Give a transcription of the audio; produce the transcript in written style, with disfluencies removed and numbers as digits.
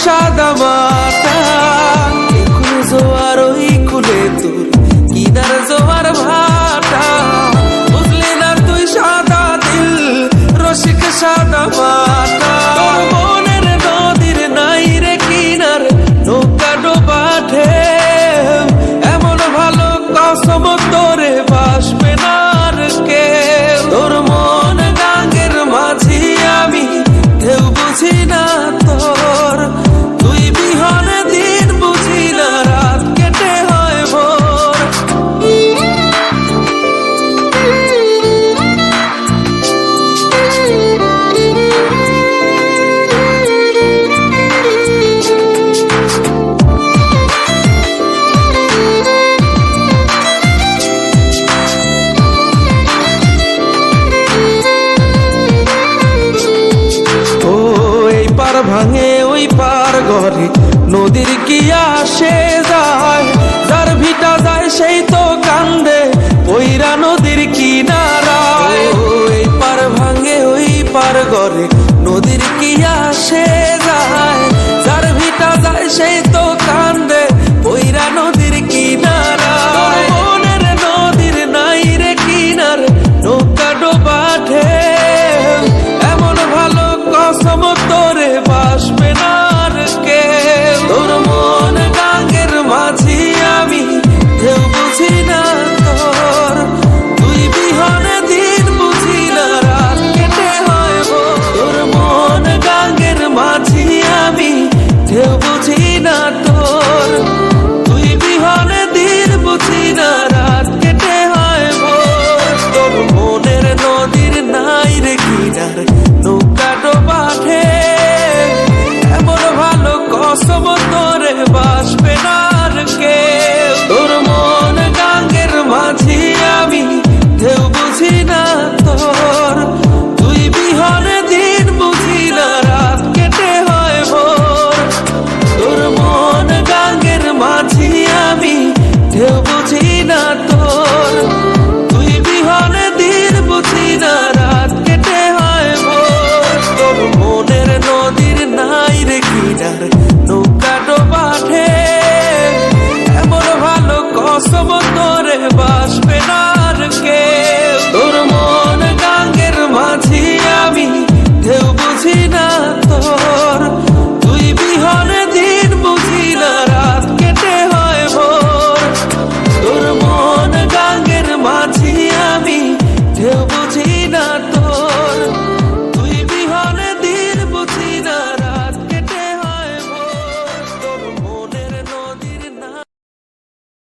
সাদা মাটা, জোয়ার ওই কুলে তোর কিনার জোয়ার ভাটা, বুঝলি না তুই সাদা দিল রসিক সাদা মাটা। তোর মনের নদীর নাই রে কিনার নৌকা ডোবা ঢেউ, এমন ভালো কসম তোরে বাসবে না আর কেউ। তোর মন গাঙ্গের মাঝি আমি ঢেউ বুঝি না তোর, তুই বিহনে দিন বুঝি না রাত কেটে হয় ভোর। ভাঙে ওই পার ঘরে নদীর কি আসে যায়, যার ভিটা যায় সেই তো কান্দে ওইরা নদীর কিনারায়। ওই পার ভাঙে ওই পার ঘরে নদীর কি আসে যায়, যার ভিটা যায় সেই তো কান্দে ওইরা নদীর কিনারায়। মনের নদীর নাই রে কিনার নৌকা ডোবা ঢেউ, এমন ভালো কসম তোরে বাসবে না আর কেউ। তোর মন গাঙ্গের মাঝি আমি ঢেউ বুঝি না তোর, তুই বিহনে দিন বুঝি না রাত কেটে হয় ভোর। তোর মন গাঙ্গের মাঝি আমি ঢেউ বুঝি না তোর, তুই বিহনে দিন বুঝি না রাত কেটে হয় ভোর। তোর মনের নদীর নাই রে কিনার নৌকা ডোবা ঢেউ, এমন ভালো কসম তোরে বাসবে না আর কেউ। তোর মন গাঙ্গের মাঝি আমি ঢেউ বুঝি না তোর, তুই বিহনে দিন বুঝি না রাত কেটে হয় ভোর। তোর মন গাঙ্গের মাঝি আমি ঢেউ বুঝি না তোর, তুই বিহনে দিন বুঝি না রাত কেটে হয় ভোর। তোর মনের নদীর নাই রে কিনার নৌকা ডোবা ঢেউ, এমন ভালো কসম তোরে বাসবে না আর কেউ। তোর মন গাঙ্গের মাঝি আমি ঢেউ বুঝি না